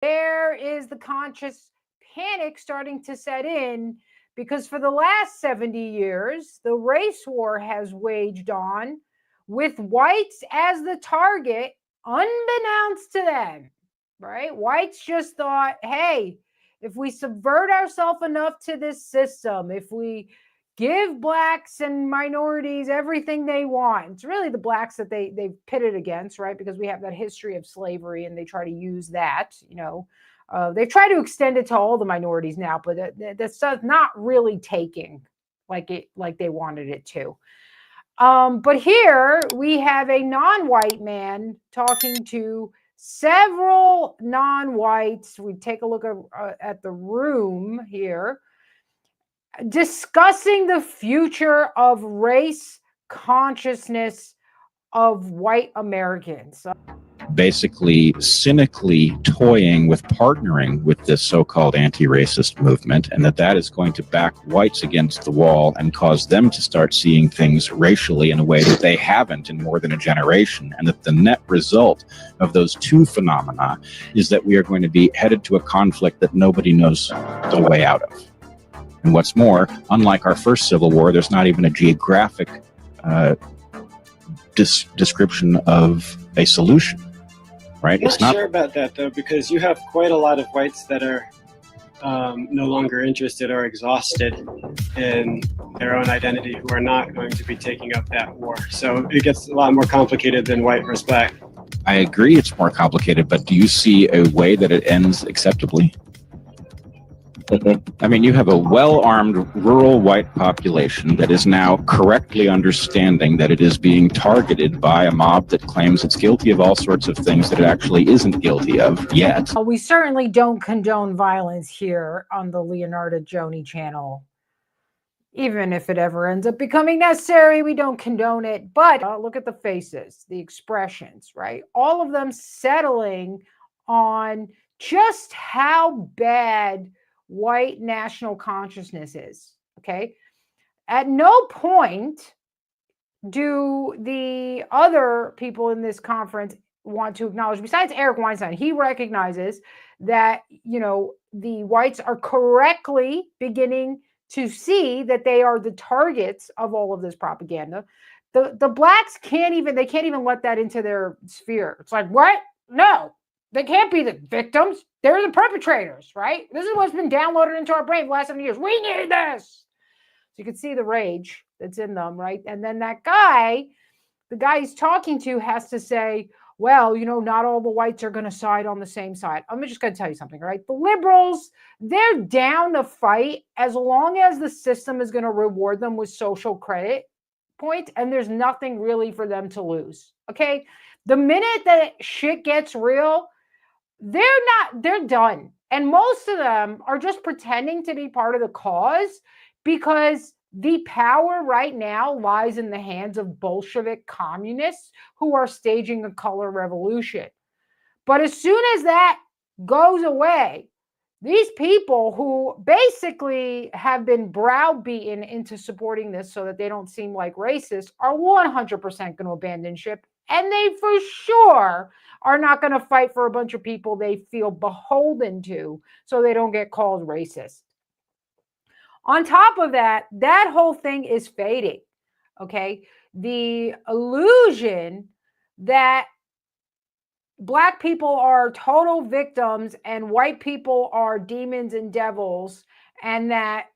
There is the conscious panic starting to set in because for the last 70 years, the race war has waged on with whites as the target, unbeknownst to them, right? Whites just thought, hey, if we subvert ourselves enough to this system, if we give blacks and minorities everything they want, it's really the blacks that they've pitted against, right? Because we have that history of slavery and they try to use that, they try to extend it to all the minorities now, but that's not really taking like they wanted it to. But here we have a non-white man talking to several non-whites. We take a look at the room here, discussing the future of race consciousness of white Americans. Basically cynically toying with partnering with this so-called anti-racist movement, and that is going to back whites against the wall and cause them to start seeing things racially in a way that they haven't in more than a generation, and that the net result of those two phenomena is that we are going to be headed to a conflict that nobody knows the way out of. And what's more, unlike our first Civil War, there's not even a geographic description of a solution. Right? I'm not sure about that, though, because you have quite a lot of whites that are no longer interested or exhausted in their own identity who are not going to be taking up that war. So it gets a lot more complicated than white versus black. I agree it's more complicated, but do you see a way that it ends acceptably? I mean, you have a well-armed rural white population that is now correctly understanding that it is being targeted by a mob that claims it's guilty of all sorts of things that it actually isn't guilty of yet. We certainly don't condone violence here on the Leonarda Jonie channel. Even if it ever ends up becoming necessary, we don't condone it. But look at the faces, the expressions, right? All of them settling on just how bad white national consciousness is, okay? At no point do the other people in this conference want to acknowledge, besides Eric Weinstein, he recognizes that, the whites are correctly beginning to see that they are the targets of all of this propaganda. The blacks can't even let that into their sphere. It's like, what? No, they can't be the victims. They're the perpetrators, right? This is what's been downloaded into our brain for the last 70 years. We need this. So you can see the rage that's in them, right? And then that guy, the guy he's talking to, has to say, well, not all the whites are going to side on the same side. I'm just going to tell you something, right? The liberals, they're down to fight as long as the system is going to reward them with social credit points, and there's nothing really for them to lose, okay? The minute that shit gets real, they're done. And most of them are just pretending to be part of the cause because the power right now lies in the hands of Bolshevik communists who are staging a color revolution. But as soon as that goes away, these people who basically have been browbeaten into supporting this so that they don't seem like racists are 100% going to abandon ship. And they for sure are not going to fight for a bunch of people they feel beholden to so they don't get called racist. On top of that, that whole thing is fading, okay? The illusion that Black people are total victims and white people are demons and devils, and that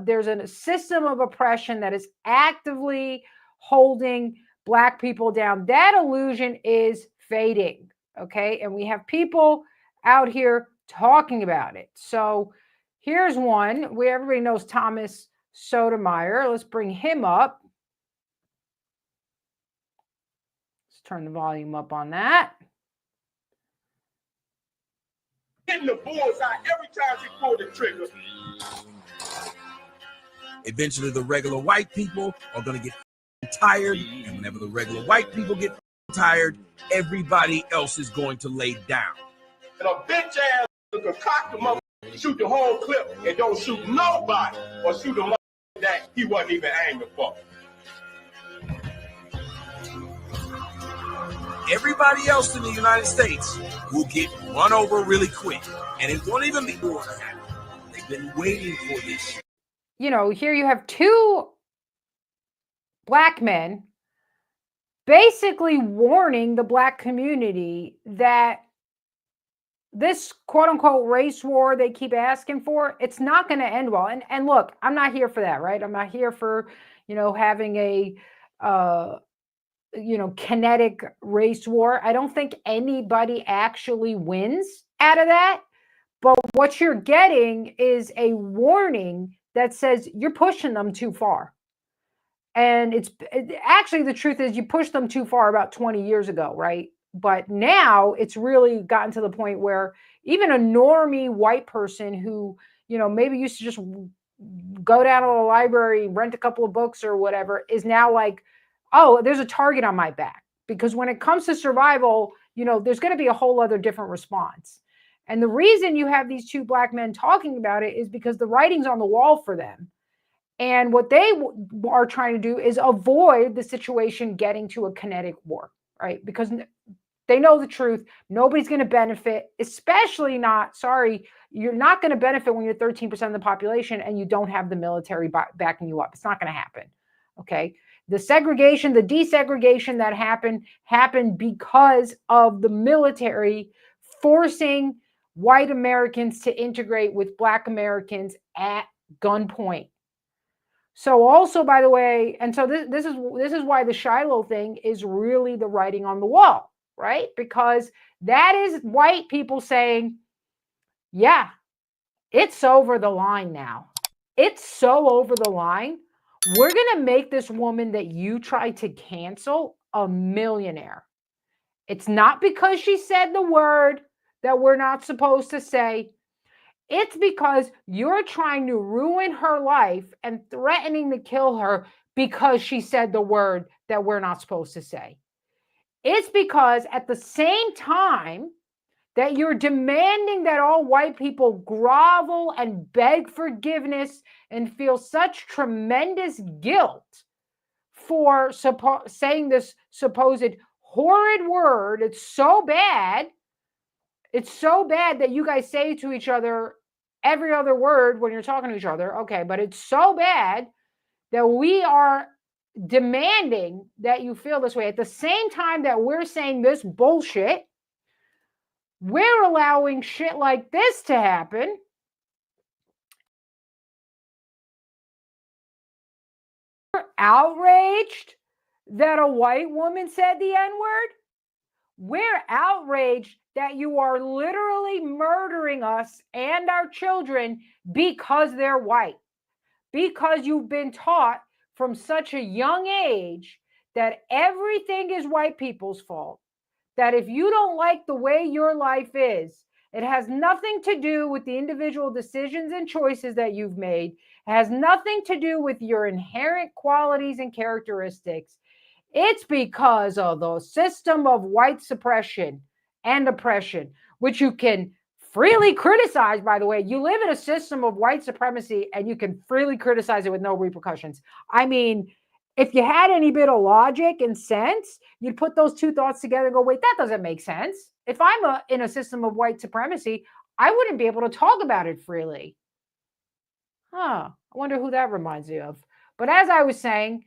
there's a system of oppression that is actively holding Black people down. That illusion is fading, okay? And we have people out here talking about it. So here's one where everybody knows Thomas Sotomayor. Let's bring him up. Let's turn the volume up on that. Hitting the bullseye every time she pulled the trigger. Eventually, the regular white people are going to get tired, and whenever the regular white people get tired, everybody else is going to lay down. And a bitch ass can cock the mother, shoot the whole clip, and don't shoot nobody, or shoot a mother that he wasn't even aiming for. everybody else in the United States will get run over really quick. And it won't even be more than that. They've been waiting for this. You know, here you have two black men basically warning the black community that this quote unquote race war they keep asking for, it's not going to end well. And look, I'm not here for that, right? I'm not here for, having a, kinetic race war. I don't think anybody actually wins out of that. But what you're getting is a warning that says you're pushing them too far. And actually, the truth is you pushed them too far about 20 years ago, right? But now it's really gotten to the point where even a normie white person who, maybe used to just go down to the library, rent a couple of books or whatever, is now like, oh, there's a target on my back. Because when it comes to survival, there's going to be a whole other different response. And the reason you have these two black men talking about it is because the writing's on the wall for them. And what they are trying to do is avoid the situation getting to a kinetic war, right? Because they know the truth. Nobody's going to benefit, especially not, you're not going to benefit when you're 13% of the population and you don't have the military backing you up. It's not going to happen, okay? The segregation, the desegregation that happened because of the military forcing white Americans to integrate with black Americans at gunpoint. So also, by the way, and so this is why the Shiloh thing is really the writing on the wall, right? Because that is white people saying, yeah, it's over the line now. It's so over the line. We're going to make this woman that you tried to cancel a millionaire. It's not because she said the word that we're not supposed to say. It's because you're trying to ruin her life and threatening to kill her because she said the word that we're not supposed to say. It's because at the same time that you're demanding that all white people grovel and beg forgiveness and feel such tremendous guilt for saying this supposed horrid word. It's so bad. It's so bad that you guys say to each other every other word when you're talking to each other. Okay, but it's so bad that we are demanding that you feel this way. At the same time that we're saying this bullshit, we're allowing shit like this to happen. We're outraged that a white woman said the N-word. We're outraged that you are literally murdering us and our children because they're white. Because you've been taught from such a young age that everything is white people's fault. That if you don't like the way your life is, it has nothing to do with the individual decisions and choices that you've made. It has nothing to do with your inherent qualities and characteristics. It's because of the system of white suppression and oppression, which you can freely criticize, by the way. You live in a system of white supremacy and you can freely criticize it with no repercussions. I mean, if you had any bit of logic and sense, you'd put those two thoughts together and go, wait, that doesn't make sense. If I'm in a system of white supremacy, I wouldn't be able to talk about it freely. I wonder who that reminds me of. But as I was saying,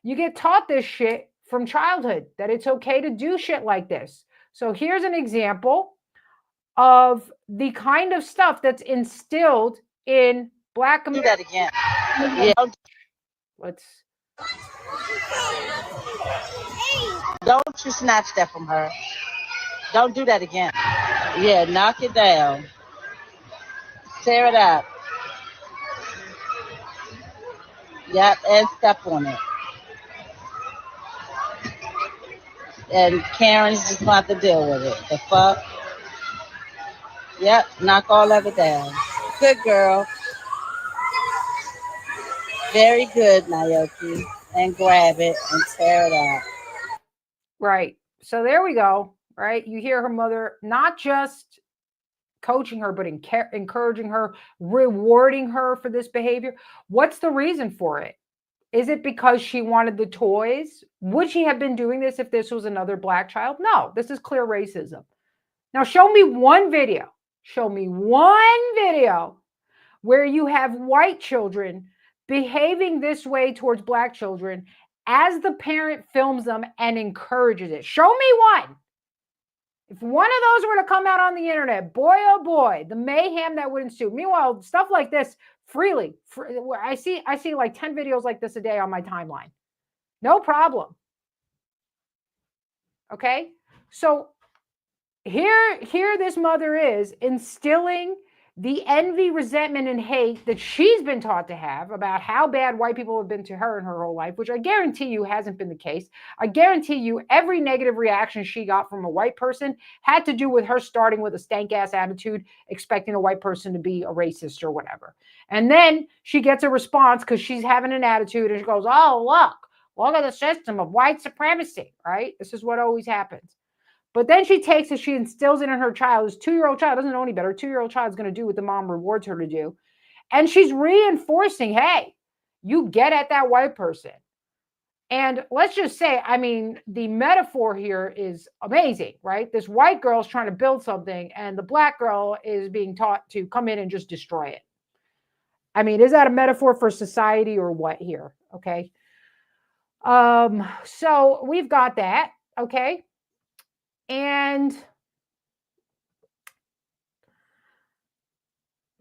you get taught this shit from childhood, that it's okay to do shit like this. So here's an example of the kind of stuff that's instilled in black America. Do that again. Yeah. Don't you snatch that from her. Don't do that again. Yeah, knock it down. Tear it up. Yep, and step on it. And Karen's just going to have to deal with it. The fuck? Yep, knock all of it down. Good girl. Very good, Naoki. And grab it and tear it up. Right. So there we go. Right. You hear her mother not just coaching her, but encouraging her, rewarding her for this behavior. What's the reason for it? Is it because she wanted the toys? Would she have been doing this if this was another black child? No, this is clear racism. Now, show me one video. Show me one video where you have white children behaving this way towards black children as the parent films them and encourages it. Show me one. If one of those were to come out on the internet, boy, oh boy, the mayhem that would ensue. Meanwhile, stuff like this freely. I see like 10 videos like this a day on my timeline. No problem. Okay? So here this mother is instilling the envy, resentment, and hate that she's been taught to have about how bad white people have been to her in her whole life, which I guarantee you hasn't been the case. I guarantee you every negative reaction she got from a white person had to do with her starting with a stank-ass attitude, expecting a white person to be a racist or whatever. And then she gets a response because she's having an attitude and she goes, oh, look at the system of white supremacy, right? This is what always happens. But then she takes it, she instills it in her child. This 2-year-old child doesn't know any better. 2-year-old child is going to do what the mom rewards her to do. And she's reinforcing, hey, you get at that white person. And let's just say, I mean, the metaphor here is amazing, right? This white girl is trying to build something and the black girl is being taught to come in and just destroy it. I mean, is that a metaphor for society or what here? Okay. So we've got that. Okay. And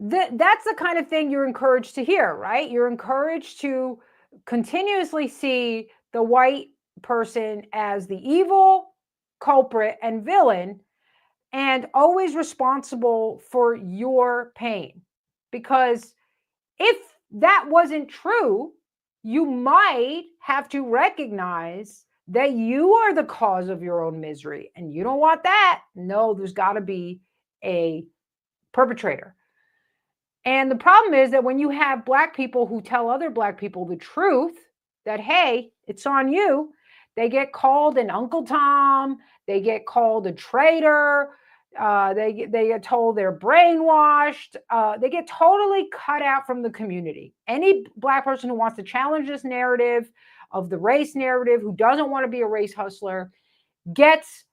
that's the kind of thing you're encouraged to hear, right? You're encouraged to continuously see the white person as the evil culprit and villain and always responsible for your pain. Because if that wasn't true, you might have to recognize that you are the cause of your own misery, and you don't want that. No, there's got to be a perpetrator. And the problem is that when you have black people who tell other black people the truth, that, hey, it's on you, they get called an Uncle Tom, they get called a traitor, they get told they're brainwashed, they get totally cut out from the community. Any black person who wants to challenge this narrative of the race narrative, who doesn't want to be a race hustler, gets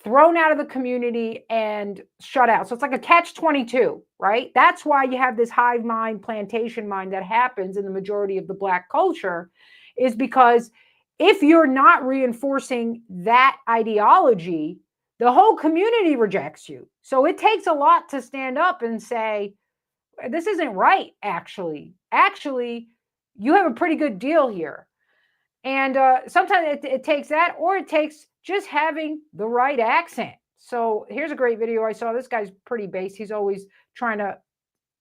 thrown out of the community and shut out. So it's like a catch-22, right? That's why you have this hive mind, plantation mind that happens in the majority of the black culture, is because if you're not reinforcing that ideology, the whole community rejects you. So it takes a lot to stand up and say, this isn't right, actually. Actually, you have a pretty good deal here. And sometimes it takes that, or it takes just having the right accent. So here's a great video I saw. This guy's pretty based. He's always trying to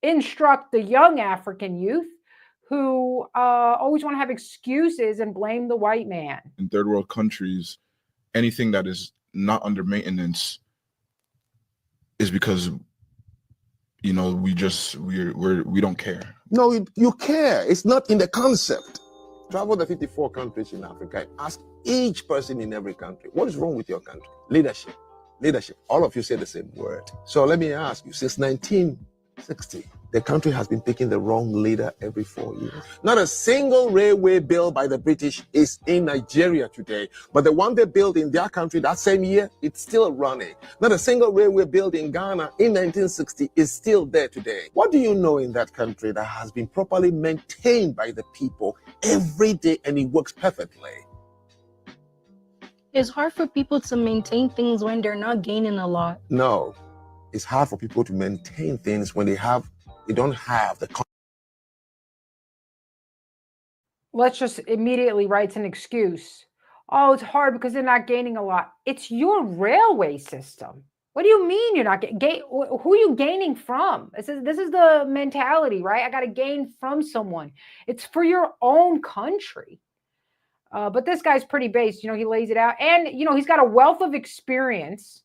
instruct the young African youth who always want to have excuses and blame the white man. In third world countries, anything that is not under maintenance is because, you know, we don't care. No, you care. It's not in the concept. Travel the 54 countries in Africa. Ask each person in every country, what is wrong with your country? Leadership. Leadership. All of you say the same word. So let me ask you, since 1960, the country has been picking the wrong leader every 4 years. Not a single railway built by the British is in Nigeria today, but the one they built in their country that same year, it's still running. Not a single railway built in Ghana in 1960 is still there today. What do you know in that country that has been properly maintained by the people every day and it works perfectly? It's hard for people to maintain things when they're not gaining a lot. No, it's hard for people to maintain things when they don't have the. Let's just immediately write an excuse. Oh, it's hard because they're not gaining a lot. It's your railway system. What do you mean you're not getting? Who are you gaining from? This is the mentality, right? I got to gain from someone. It's for your own country. But this guy's pretty based. You know, he lays it out. And, you know, he's got a wealth of experience.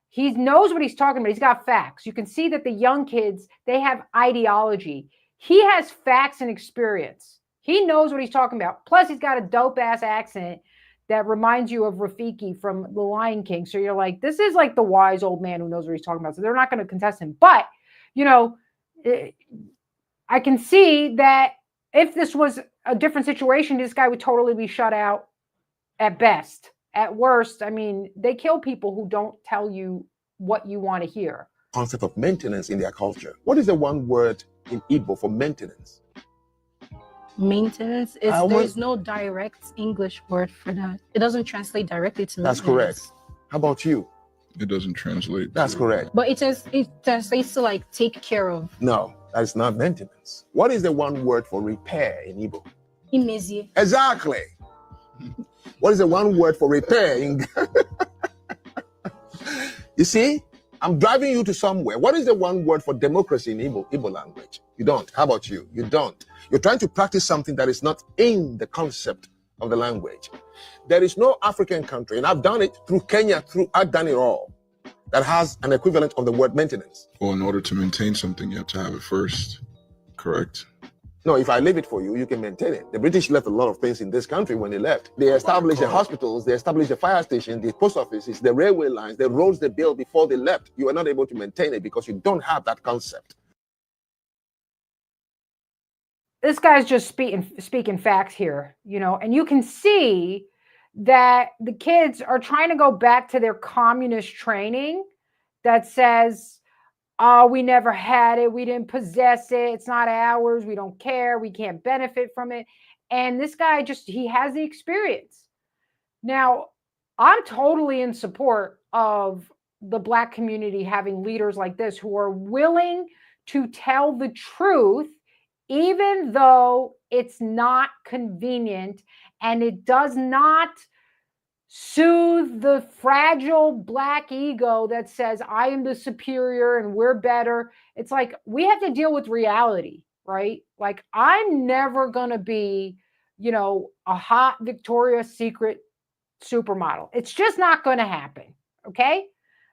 He knows what he's talking about. He's got facts. You can see that the young kids, they have ideology. He has facts and experience. He knows what he's talking about. Plus, he's got a dope-ass accent that reminds you of Rafiki from The Lion King. So you're like, this is like the wise old man who knows what he's talking about. So they're not going to contest him. But, you know, I can see that if this was a different situation, this guy would totally be shut out at best. At worst, I mean, they kill people who don't tell you what you want to hear. Concept of maintenance in their culture. What is the one word in Igbo for maintenance? Maintenance is there's no direct English word for that. It doesn't translate directly to That's maintenance. correct. How about you? It doesn't translate. That's correct. But it translates to like take care of. No, that's not maintenance. What is the one word for repair in Igbo? Imezi. Exactly. What is the one word for repair in You see, I'm driving you to somewhere. What is the one word for democracy in Igbo language? You don't. How about you? You don't. You're trying to practice something that is not in the concept of the language. There is no African country, and I've done it through Kenya, I've done it all, that has an equivalent of the word maintenance. Well, in order to maintain something, you have to have it first, correct? No, if I leave it for you, you can maintain it. The British left a lot of things in this country when they left. They established the hospitals, they established the fire stations, the post offices, the railway lines, the roads they built before they left. You are not able to maintain it because you don't have that concept. This guy's just speaking facts here, you know, and you can see that the kids are trying to go back to their communist training that says, oh, we never had it. We didn't possess it. It's not ours. We don't care. We can't benefit from it. And this guy he has the experience. Now, I'm totally in support of the Black community having leaders like this who are willing to tell the truth, even though it's not convenient and it does not soothe the fragile Black ego that says, I am the superior and we're better. It's like, we have to deal with reality, right? Like, I'm never going to be, you know, a hot Victoria's Secret supermodel. It's just not going to happen. Okay.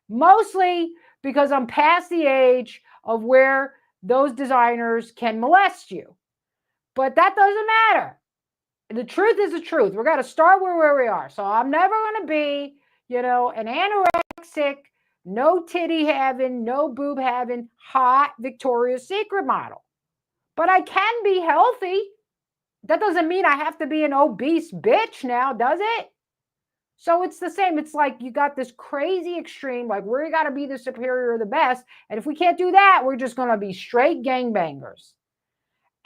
Mostly because I'm past the age of where those designers can molest you. But that doesn't matter. The truth is the truth. We're going to start where we are. So I'm never going to be, you know, an anorexic, no titty having, no boob having, hot Victoria's Secret model. But I can be healthy. That doesn't mean I have to be an obese bitch now, does it? So it's the same. It's like you got this crazy extreme, like we got to be the superior or the best. And if we can't do that, we're just going to be straight gangbangers.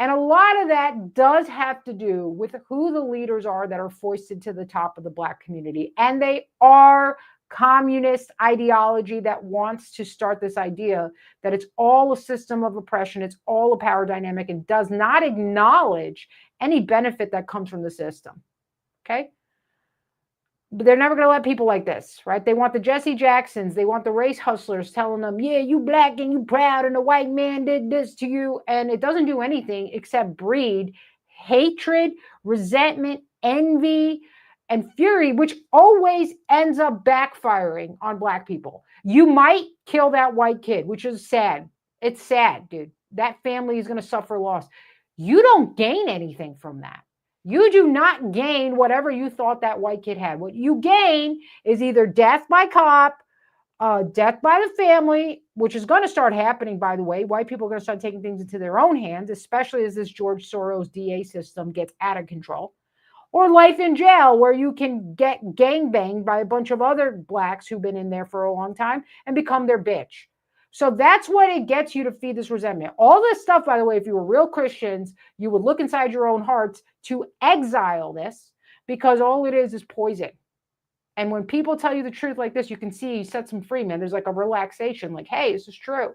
And a lot of that does have to do with who the leaders are that are foisted to the top of the Black community. And they are communist ideology that wants to start this idea that it's all a system of oppression, it's all a power dynamic, and does not acknowledge any benefit that comes from the system. Okay? But they're never going to let people like this, right? They want the Jesse Jacksons. They want the race hustlers telling them, yeah, you Black and you proud and the white man did this to you. And it doesn't do anything except breed hatred, resentment, envy, and fury, which always ends up backfiring on Black people. You might kill that white kid, which is sad. It's sad, dude. That family is going to suffer loss. You don't gain anything from that. You do not gain whatever you thought that white kid had. What you gain is either death by cop, death by the family, which is going to start happening, by the way. White people are going to start taking things into their own hands, especially as this George Soros DA system gets out of control. Or life in jail, where you can get gangbanged by a bunch of other Blacks who've been in there for a long time and become their bitch. So that's what it gets you to feed this resentment. All this stuff, by the way, if you were real Christians, you would look inside your own hearts to exile this, because all it is poison. And when people tell you the truth like this, you can see he sets them free, man. There's like a relaxation, like, hey, this is true.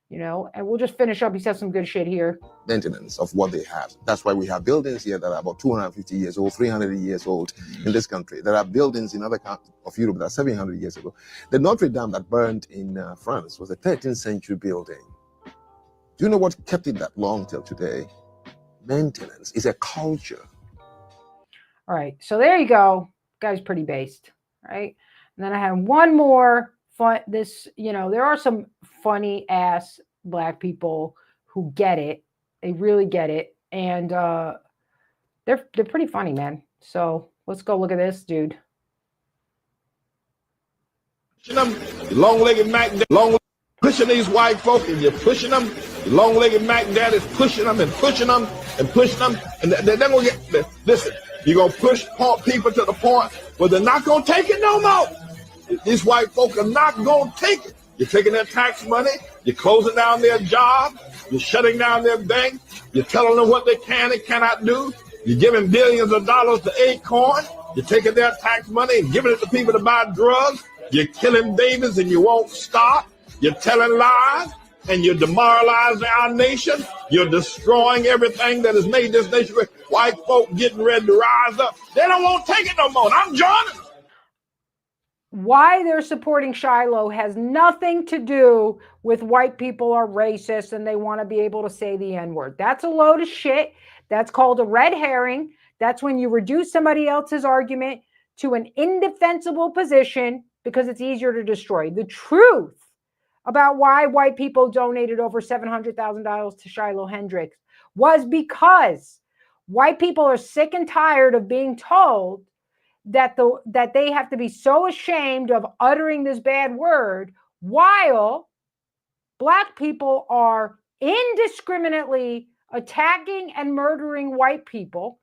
You know, and we'll just finish up. He said some good shit here. Maintenance of what they have. That's why we have buildings here that are about 250 years old, 300 years old in this country. There are buildings in other countries of Europe that are 700 years ago. The Notre Dame that burned in France was a 13th century building. Do you know what kept it that long till today? Maintenance is a culture. All right. So there you go. Guy's pretty based. Right. And then I have one more. This, you know, there are some funny ass Black people who get it. They really get it. And they're pretty funny, man. So let's go look at this dude. Long-legged Mac, pushing these white folk, and you're pushing them. Long-legged Mac Dad is pushing them and pushing them. and pushing them, and they're going to get, listen, you're going to push people to the point where they're not going to take it no more. These white folk are not going to take it. You're taking their tax money, you're closing down their jobs, you're shutting down their bank, you're telling them what they can and cannot do, you're giving billions of dollars to Acorn, you're taking their tax money and giving it to people to buy drugs, you're killing babies and you won't stop, you're telling lies, and you're demoralizing our nation. You're destroying everything that has made this nation great. White folk getting ready to rise up. They don't want to take it no more. I'm joining. Why they're supporting Shiloh has nothing to do with white people are racist and they want to be able to say the N-word. That's a load of shit. That's called a red herring. That's when you reduce somebody else's argument to an indefensible position because it's easier to destroy. The truth about why white people donated over $700,000 to Shiloh Hendricks was because white people are sick and tired of being told that they have to be so ashamed of uttering this bad word, while Black people are indiscriminately attacking and murdering white people,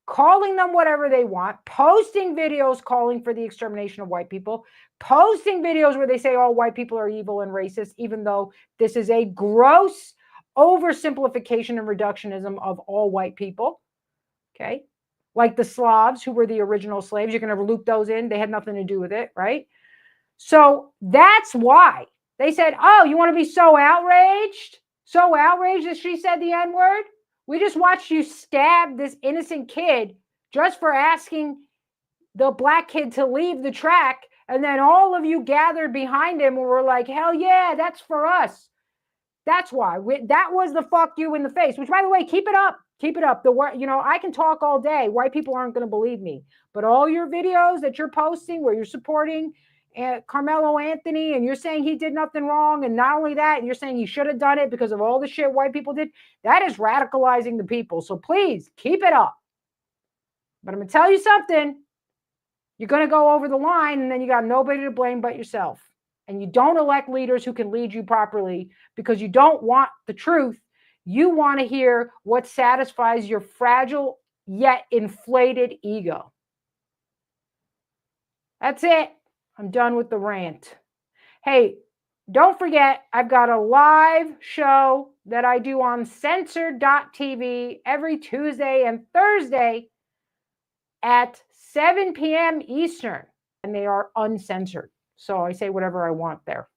calling them whatever they want, posting videos calling for the extermination of white people, posting videos where they say all white people are evil and racist, even though this is a gross oversimplification and reductionism of all white people. Okay. Like the Slavs, who were the original slaves. You're going to loop those in. They had nothing to do with it, right? So that's why they said, oh, you want to be so outraged? So outraged that she said the N-word? We just watched you stab this innocent kid just for asking the Black kid to leave the track. And then all of you gathered behind him and were like, hell yeah, that's for us. That's why. That was the fuck you in the face, which, by the way, keep it up. Keep it up. I can talk all day. White people aren't going to believe me. But all your videos that you're posting where you're supporting Carmelo Anthony and you're saying he did nothing wrong, and not only that, you're saying he should have done it because of all the shit white people did, that is radicalizing the people. So please keep it up. But I'm going to tell you something. You're going to go over the line and then you got nobody to blame but yourself. And you don't elect leaders who can lead you properly because you don't want the truth. You want to hear what satisfies your fragile yet inflated ego. That's it. I'm done with the rant. Hey, don't forget, I've got a live show that I do on censored.tv every Tuesday and Thursday at 7 p.m. Eastern, and they are uncensored. So I say whatever I want there.